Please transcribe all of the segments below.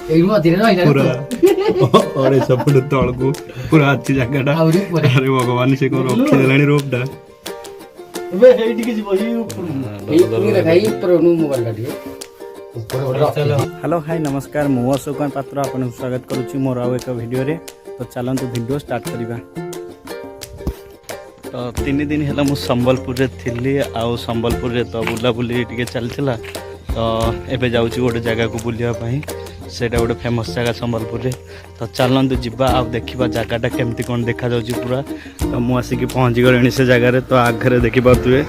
पूरा अरे सपट तल को पूरा अच्छी जगह अरे भगवान से को रखी रोपटा हेलो हाय नमस्कार मु अशोक पात्र आपन स्वागत करुच्ची मोर आउ एक वीडियो रे। तो चलतु वीडियो स्टार्ट करिबा। तो 3 दिन है मु संबलपुर रे थिली आउ संबलपुर रे तो बुला बुली टिके चलथिला। तो एबे जाउची गोटे जगह को बुलिया पई सेटा गोटे फेमस जगह संबलपुर रे। तो चलतु जिबा आ देखिबा जगहटा केमती कोन देखा जाउची पूरा। तो मु आसी कि पहुंची गलेनी से जगह रे। तो आगरे देखि पातुए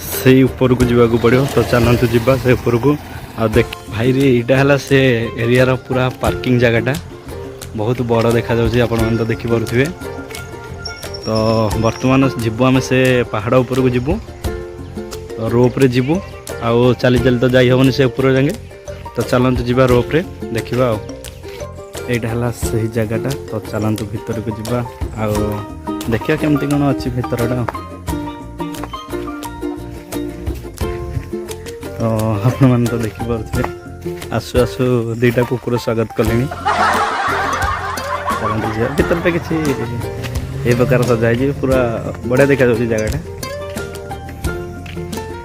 से ऊपर को जीवा को पड़ो। तो चलतु जिबा से ऊपर को आ देख भाई रे इटा हला से एरिया रो पूरा पार्किंग जगहटा बहुत बड़ देखा जाउची आपण मन तो देखि पारुथिबे। तो वर्तमान जीवु आम से पहाड़ ऊपर को जीवु तो रोप रे जीवु आउ चली चली तो जाई हबनी से ऊपर जांगे। तो चलतु जीवा रोप रे देखिबा। आ एटा हला सही जगहटा। तो चलतु भीतर को जीवा आउ देखिया केमती कोन अछि भीतरटा। तो आपण मन तो देखि पारुथिबे आसु आसु दुईटा कुकुर स्वागत कलेनी। चलतु जीवा भीतर पे किछि ये प्रकार सजाई पूरा बढ़िया देखा जाऊँगी जगहटा।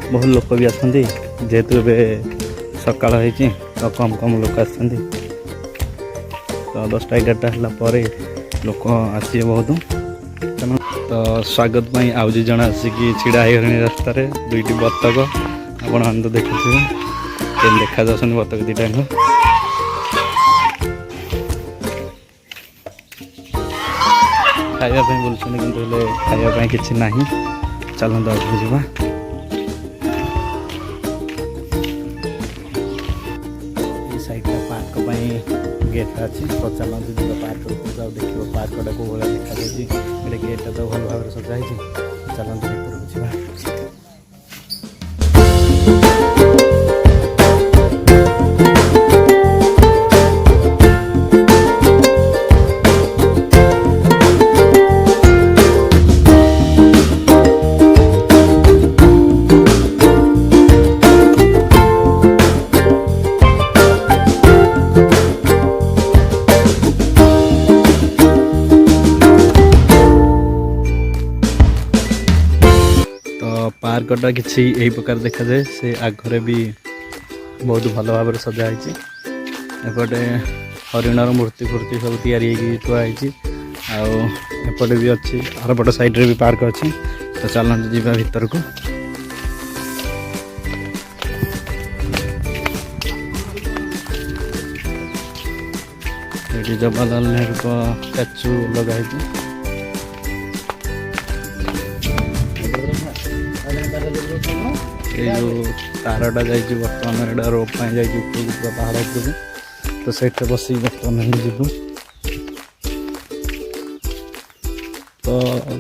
बहुत लोक भी आसती जेहेतु ए सकाल हो तो कम कम लोक आसती। तो 10टा 11टा है लोक आसिए बहुत। तो स्वागत में आउ 2 जन आसिकी छिड़ा हो रास्तार 2टी बतक आपण तो देखुए के देखा जाऊँ बतक 2टा खाइबा बोलुन कि खाइबा किसी ना। चलते आगे जावा। साइड पार्क गेट अच्छी। तो चलते जी पार्क देख पार्कटा को भाई देखा गेटा तो भल भाव सजाई। चलते भीतर जावा। पार्कटा किसी यही प्रकार देखा जाए। से आगे भी बहुत भल भाव सजाई। एपटे हरिणर मूर्ति फूर्ति सब तैयारी थुआई। आउपटे भी अच्छी आरपट साइड रे भी पार्क अच्छी। तो चलते जीवा भीतर को। ये जवाहरलाल नेहरू का स्टैचू लगाई। ये जो तारटा जाइए बर्तमान एटा रोप जाइए पूरा पहाड़ उपरको। तो सेठ बस बर्तमान जीवु। तो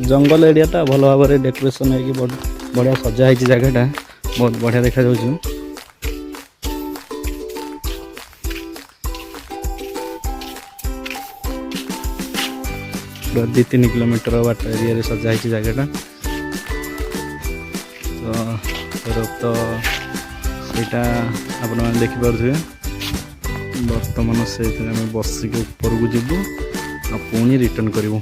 जंगल एरियाटा भल भाव में डेकोरेशन हो बढ़िया सजाई जगहटा बहुत बढ़िया देखा जाउछि। 2-3 किलोमीटर बाट एरिया सजाई जगहटा। तो ସେଇଟା ଆପଣମାନେ ଦେଖିପାରୁଥିବେ। ବର୍ତ୍ତମାନ ସେଇଥିରେ ଆମେ ବସିକି ଉପରକୁ ଯିବୁ ଆଉ ପୁଣି ରିଟର୍ନ କରିବୁ।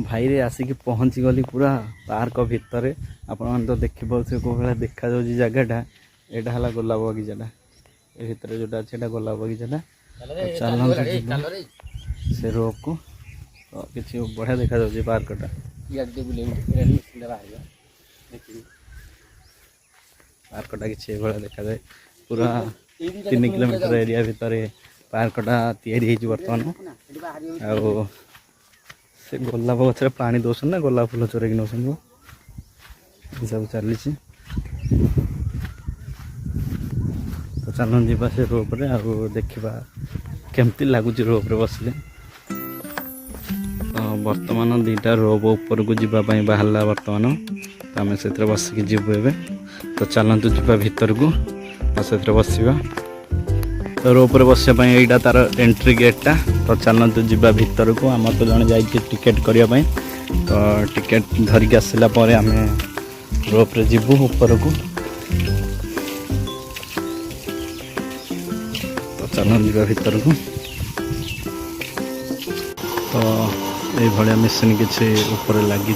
ଭାଇରେ ଆସିକି ପହଞ୍ଚି ଗଲି ପୁରା ପାର୍କ ଭିତରେ। ଆପଣମାନେ ତ ଦେଖିପାରୁଥିବେ କେଉଁ ଭଳିଆ ଦେଖାଯାଉଛି ଜାଗାଟା। ଏଇଟା ହେଲା ଗୋଲାପ ବଗିଚାଟା। ଏ ଭିତରେ ଯେଉଁଟା ଅଛି ଏଇଟା ଗୋଲାପ ବଗିଚାଟା। ଚାଲନ୍ତୁ ସେ ରୋପକୁ। ତ କିଛି ବଢ଼ିଆ ଦେଖାଯାଉଛି ପାର୍କଟା। पार्कटा कि भाया देखा जाए पूरा 3 किलोमीटर एरिया भितर पार्कटा तैयारी बर्तमान। आ से गोलाप गचर पानी दौन ना गोलाप फूल चोरेक नौ सब चली। तो चलन जा से रोप्रे आ देखा केमती लगुच रोप्रे बसले। बर्तमान 2टा रोप ऊपर को जीवाई बाहर बर्तमान। तो आम से बसिकी जीवु ए। तो चलतु जा भीतर को से बसवा। तो रोप बसवाई यहाँ तार एंट्री गेटा। तो चलतु जा भीतर को आम तो जन जा टिकेट करने। तो टिकेट धरिकी आसला आम रोप्रे जीवु ऊपर को। तो चलन जा भर को तो ये मेसीन किसी ऊपर लगी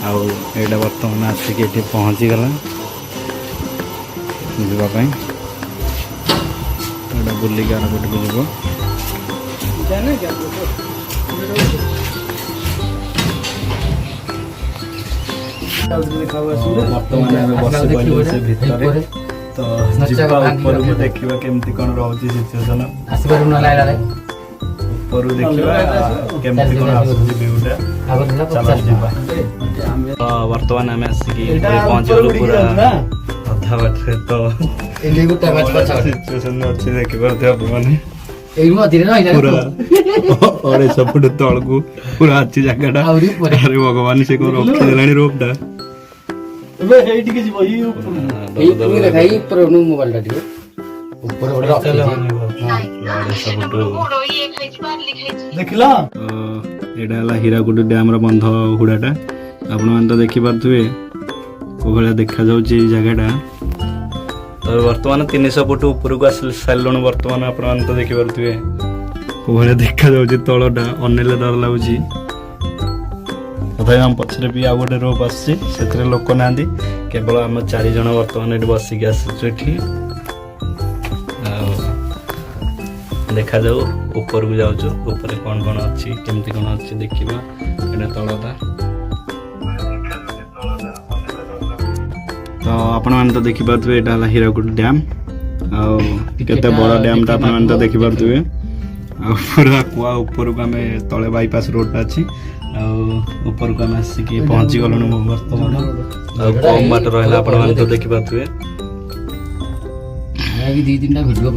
आईटा बर्तमान आसिक ये पहुँची गला जावाई बुलिक आर पट को जीव बर्तमान बस पड़े भितर तो ऊपर को देखा केमती कौन रोचे सिचुएसन ऊपर देखा केमती कौन व्यूटा बर्तमान आम आसिक पहुँच गलु पूरा अधा बाटे तो सिचुएसन अच्छे देखिपे आपने पूरा 250 फुट तल को पूरा अच्छी जगह अरे भगवान से कौन रखीदे रोपटा हीराकुद डैम बंध हुड़ाटा आपण तो देखिपे को भाया देखा जगहटा तो बर्तमान 300 फुट ऊपर को आस सारे बर्तमान आप तो देखिपे को भाया देखा तलटा अनेले डर लगुच तथा आम पछरे भी आउ गोटे रोप आसी लोक ना केवल आम 4 जन बर्तमान ये बसिक आसचु देखा जाऊ ऊपर को जाऊँ ऊपर कौन कौन अच्छी केमती कौन अच्छी देखा ये तलटा तो आपण मैंने तो देखिपे यहाँ हीराकुद डैम आते बड़ डैमटा आप तो देखिपे पूरा कुआ ऊपर को आम तले बाईपास रोडटा अच्छी ऊपर को आम आसिक पहुँची गलु बर्तमान कम बाट रहा आप तो देखिपे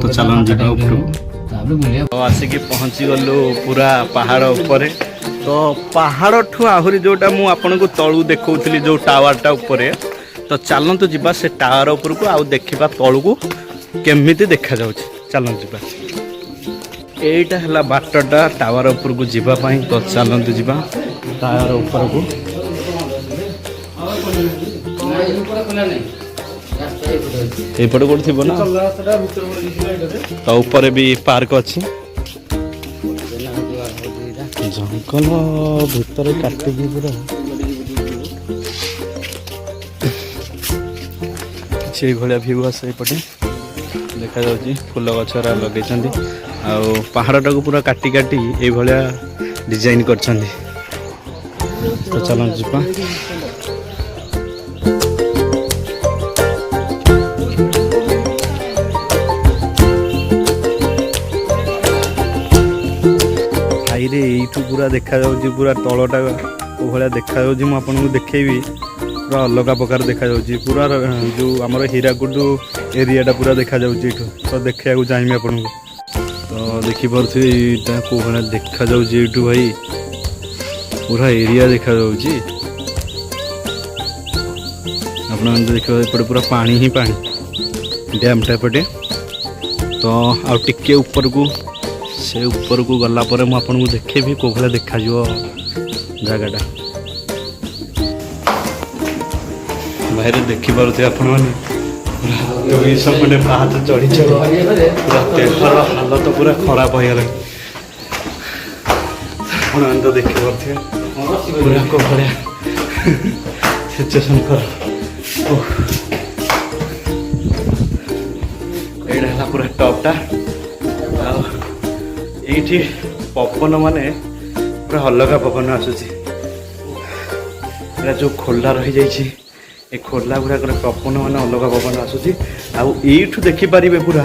तो चलन जा आसिक पहुँची गलु पूरा पहाड़ उपर तो पहाड़ ठू आहरी जोटा मुझे तलू देखी जो टावरटा उपर तो चलतु जा से टावर उपर को आउ देखा तलू को केमिति देखा जाउछि चलतु जा एटा हला बाटटा टावर उपर को जीवा पाई तो चलतु जा टावर उपर को एपट कोड थिबो ना तो ऊपर भी पार्क अच्छी जंगल भीतर काटी पूरा किसी भाया भ्यू आसे एपटे देखा जाउछि फूल गछरा लगे पहाड़टा को पूरा काटी काटी ये भाया डिजाइन कर तो चलो जीपा रे यू पूरा देखा पूरा तलटा भाया देखा मुझे देखेबी पूरा अलग प्रकार देखा पूरा जो आम हीराकुद एरियाटा पूरा देखा तो देखा चाहिए आपन को तो देखिपे यहाँ कौ भाया देखा यू भाई पूरा एरिया देखा आप देखिए पूरा पानी ही पानी डैमटा एपटे तो आउ टिके ऊपर को से ऊपर को गला पर मुझे आपको देखेबी कौ भाया देखा जगहटा बाहर देखिपे आपण मैंने सबटे पाहाच चढ़ी चढ़ी पूरा देहर हालत पूरा खराब हो गला तो देखिपे पूरा कौ भाया सिचुएसन यहाँ पूरा टपटा ये पवन माने पूरा अलग पवन आसूसी जो खोला रही जाइए ये खोला गुड़ाक पवन मान अलग पवन आसूसी आठू देखिपारे पूरा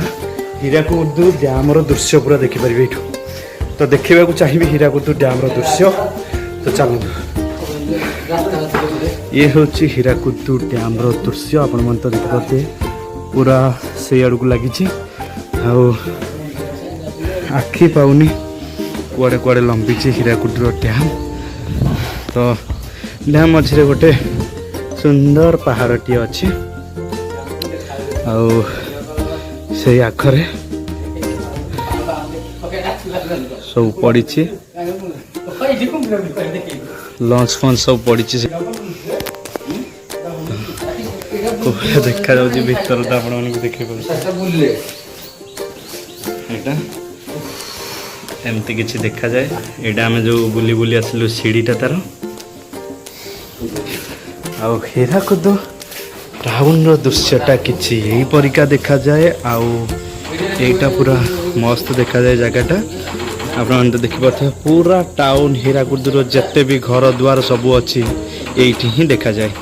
हीराकुद डैम दृश्य पूरा देखिपारे ये तो देखा चाहिए हीराकुद डैम दृश्य तो चलते ये हूँ हीराकुद डैम दृश्य आपण मन तो देखिपे पूरा से आड़ को लगी आखि पाऊनी कुआड़े कुआड़े लंबी हीराकुद डैम तो डैम मझे गोटे सुंदर पहाड़टी अच्छी से आखरे सब पड़ी लंच फंच सब पड़ी देखा भर देखे ଏଇଟା ଏମିତି କିଛି ଦେଖାଯାଏ। ଏଇଟା ଆମେ ଯେଉଁ ବୁଲି ବୁଲି ଆସିଲୁ ସିଡ଼ିଟା ତାର। ଆଉ ହୀରାକୁଦ ଟାଉନର ଦୃଶ୍ୟଟା କିଛି ଏହିପରିକା ଦେଖାଯାଏ। ଆଉ ଏଇଟା ପୁରା ମସ୍ତ ଦେଖାଯାଏ ଜାଗାଟା। ଆପଣମାନେ ତ ଦେଖିପାରୁଥିବେ ପୁରା ଟାଉନ ହୀରାକୁଦର ଯେତେ ବି ଘର ଦ୍ୱାର ସବୁ ଅଛି ଏଇଠି ହିଁ ଦେଖାଯାଏ।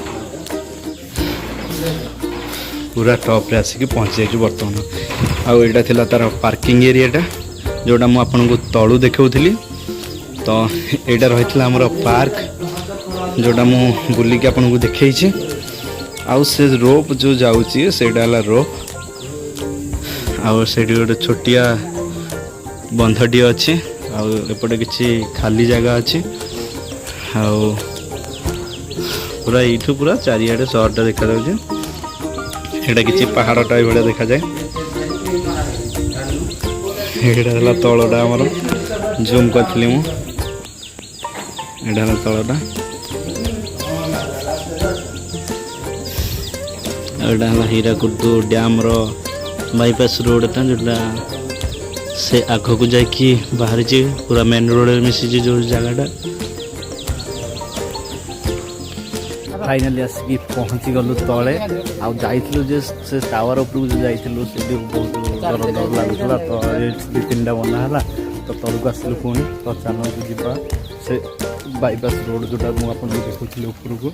ପୁରା ଟପ୍ରେ ଆସିକି ପହଞ୍ଚି ଯାଇଛୁ ବର୍ତ୍ତମାନ। ଆଉ ଏଇଟା ଥିଲା ତାର ପାର୍କିଂ ଏରିଆଟା, ଯେଉଁଟା ମୁଁ ଆପଣଙ୍କୁ ତଳୁ ଦେଖାଉଥିଲି। ତ ଏଇଟା ରହିଥିଲା ଆମର ପାର୍କ, ଯେଉଁଟା ମୁଁ ବୁଲିକି ଆପଣଙ୍କୁ ଦେଖେଇଛି। ଆଉ ସେ ରୋପ୍ ଯେଉଁ ଯାଉଛି ସେଇଟା ହେଲା ରୋପ୍। ଆଉ ସେଇଠି ଗୋଟେ ଛୋଟିଆ ବନ୍ଧଟିଏ ଅଛି। ଆଉ ଏପଟେ କିଛି ଖାଲି ଜାଗା ଅଛି। ଆଉ ପୁରା ଏଇଠୁ ପୁରା ଚାରିଆଡ଼େ ସହରଟା ଦେଖାଯାଉଛି। ଏଇଟା କିଛି ପାହାଡ଼ଟା ଏଇଭଳିଆ ଦେଖାଯାଏ। ଏଇଟା ହେଲା ତଳଟା ଆମର, ଜୁମ୍ କରିଥିଲି ମୁଁ। ଏଇଟା ହେଲା ତଳଟା। ଏଇଟା ହେଲା ହୀରାକୁଦ ଡ୍ୟାମ୍ର ବାଇପାସ୍ ରୋଡ଼ଟା, ଯେଉଁଟା ସେ ଆଗକୁ ଯାଇକି ବାହାରିଛି। ପୁରା ମେନ୍ ରୋଡ଼ରେ ମିଶିଛି ଯେଉଁ ଜାଗାଟା। ଫାଇନାଲି ଆସିକି ପହଞ୍ଚି ଗଲୁ ତଳେ। ଆଉ ଯାଇଥିଲୁ ଯେ ସେ ଟାୱାର ଉପରକୁ ଯେଉଁ ଯାଇଥିଲୁ ସେଠି ବହୁତ ଡର ଲାଗୁଥିଲା। ତ ଦୁଇ ତିନିଟା ବନା ହେଲା। ତ ତଳକୁ ଆସିଲୁ ପୁଣି। ତ ଚାଲନ୍ତୁ ଯିବା ସେ ବାଇପାସ୍ ରୋଡ଼ ଯେଉଁଟା ମୁଁ ଆପଣଙ୍କୁ ଦେଖୁଥିଲି ଉପରକୁ,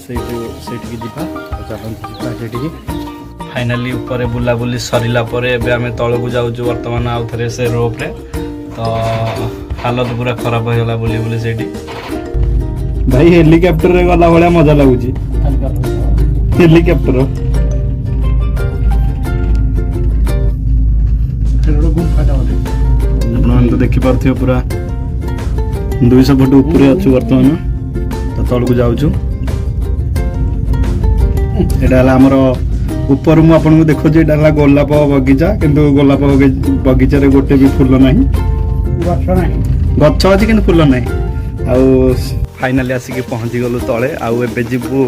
ସେଇଠିକି ଯିବା। ତ ଚାଲନ୍ତୁ ଯିବା ସେଇଠିକି। ଫାଇନାଲି ଉପରେ ବୁଲାବୁଲି ସରିଲା ପରେ ଏବେ ଆମେ ତଳକୁ ଯାଉଛୁ ବର୍ତ୍ତମାନ ଆଉ ଥରେ ସେ ରୋପ୍ରେ। ତ ହାଲତ ପୁରା ଖରାପ ହେଇଗଲା ବୁଲି ବୁଲି ସେଇଠି। ଭାଇ ହେଲିକପ୍ଟରରେ ଗଲା ଭଳିଆ ମଜା ଲାଗୁଛି। ହେଲିକପ୍ଟର ଆପଣମାନେ ତ ଦେଖିପାରୁଥିବେ ପୁରା 200 ଫୁଟ ଉପରେ ଅଛୁ ବର୍ତ୍ତମାନ। ତ ତଳକୁ ଯାଉଛୁ। ଏଇଟା ହେଲା ଆମର ଉପରୁ ମୁଁ ଆପଣଙ୍କୁ ଦେଖୁଛି। ଏଇଟା ହେଲା ଗୋଲାପ ବଗିଚା, କିନ୍ତୁ ଗୋଲାପ ବଗିଚାରେ ଗୋଟେ ବି ଫୁଲ ନାହିଁ। ଗଛ ଅଛି କିନ୍ତୁ ଫୁଲ ନାହିଁ। ଆଉ ଫାଇନାଲି ଆସିକି ପହଞ୍ଚି ଗଲୁ ତଳେ। ଆଉ ଏବେ ଯିବୁ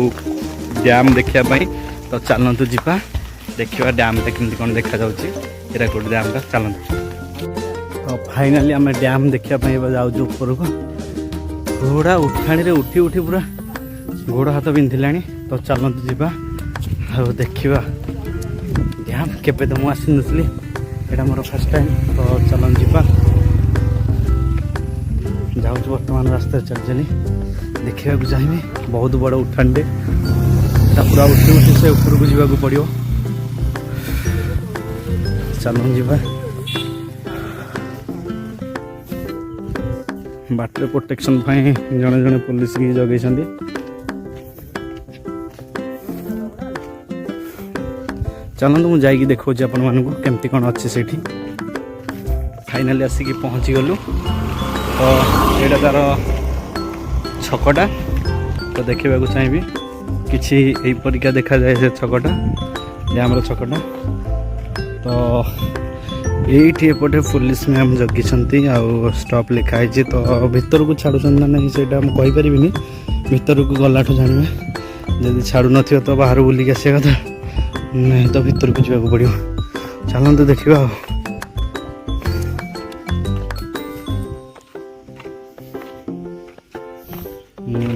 ଡ୍ୟାମ୍ ଦେଖିବା ପାଇଁ। ତ ଚାଲନ୍ତୁ ଯିବା ଦେଖିବା ଡ୍ୟାମ୍ଟା କେମିତି କ'ଣ ଦେଖାଯାଉଛି, ହୀରାକୁଦ ଡ୍ୟାମ୍ଟା। ଚାଲନ୍ତୁ। ତ ଫାଇନାଲି ଆମେ ଡ୍ୟାମ୍ ଦେଖିବା ପାଇଁ ଏବେ ଯାଉଛୁ ଉପରକୁ। ଘୋଡ଼ା ଉଠାଣିରେ ଉଠି ଉଠି ପୁରା ଗୋଡ଼ ହାତ ବିନ୍ଧିଲାଣି। ତ ଚାଲନ୍ତୁ ଯିବା ଆଉ ଦେଖିବା ଡ୍ୟାମ୍। କେବେ ତ ମୁଁ ଆସିନଥିଲି, ଏଇଟା ମୋର ଫାର୍ଷ୍ଟ ଟାଇମ୍। ତ ଚାଲନ୍ତୁ ଯିବା। ଯାଉଛୁ ବର୍ତ୍ତମାନ ରାସ୍ତାରେ ଚାଲି ଦେଖିବାକୁ ଚାହିଁବି। ବହୁତ ବଡ଼ ଉଠାଣିଟେ, ତା ପୁରା ଉଠି ଉଠି ସେ ଉପରକୁ ଯିବାକୁ ପଡ଼ିବ। ଚାଲନ୍ତୁ ଯିବା। ବାଟରେ ପ୍ରୋଟେକ୍ସନ୍ ପାଇଁ ଜଣେ ଜଣେ ପୋଲିସ ବି ଜଗେଇଛନ୍ତି। ଚାଲନ୍ତୁ ମୁଁ ଯାଇକି ଦେଖାଉଛି ଆପଣମାନଙ୍କୁ କେମିତି କ'ଣ ଅଛି ସେଇଠି। ଫାଇନାଲି ଆସିକି ପହଞ୍ଚି ଗଲୁ। ତ ଏଇଟା ତାର ଛକଟା। ତ ଦେଖିବାକୁ ଚାହିଁବି କିଛି ଏଇପରିକା ଦେଖାଯାଏ ସେ ଛକଟା, ଡ୍ୟାମ୍ର ଛକଟା। ତ ଏଇଠି ଏପଟେ ପୋଲିସ ମ୍ୟାମ୍ ଜଗିଛନ୍ତି। ଆଉ ଷ୍ଟପ୍ ଲେଖା ହେଇଛି। ତ ଭିତରକୁ ଛାଡ଼ୁଛନ୍ତି ନା ନାହିଁ ସେଇଟା ମୁଁ କହିପାରିବିନି। ଭିତରକୁ ଗଲାଠୁ ଜାଣିବେ। ଯଦି ଛାଡ଼ୁନଥିବ ତ ବାହାରୁ ବୁଲିକି ଆସିବା କଥା, ନାହିଁ ତ ଭିତରକୁ ଯିବାକୁ ପଡ଼ିବ। ଚାଲନ୍ତୁ ଦେଖିବା। ଆଉ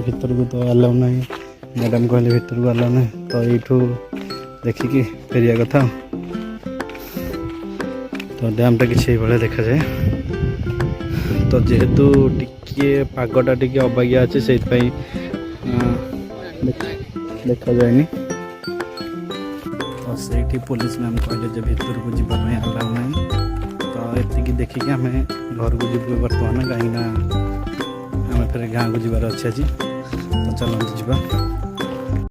ଭିତରକୁ ତ ଆଲାଉ ନାହିଁ। ମ୍ୟାଡ଼ାମ୍ କହିଲେ ଭିତରକୁ ଆଲାଉ ନାହିଁ। ତ ଏଇଠୁ ଦେଖିକି ଫେରିବା କଥା। ତ ଡ୍ୟାମ୍ଟା କିଛି ଏଇଭଳିଆ ଦେଖାଯାଏ। ତ ଯେହେତୁ ଟିକେ ପାଗଟା ଟିକେ ଅବାଗିଆ ଅଛି, ସେଇଥିପାଇଁ ଦେଖାଯାଏନି। ତ ସେଇଠି ପୋଲିସ ମ୍ୟାମ୍ କହିଲେ ଯେ ଭିତରକୁ ଯିବା ପାଇଁ ଆଲାଉ ନାହିଁ। ତ ଏତିକି ଦେଖିକି ଆମେ ଘରକୁ ଯିବୁ ବର୍ତ୍ତମାନ, କାହିଁକିନା ଆମେ ଫେରେ ଗାଁକୁ ଯିବାର ଅଛି ଆଜି। ତ ଚାଲନ୍ତୁ ଯିବା।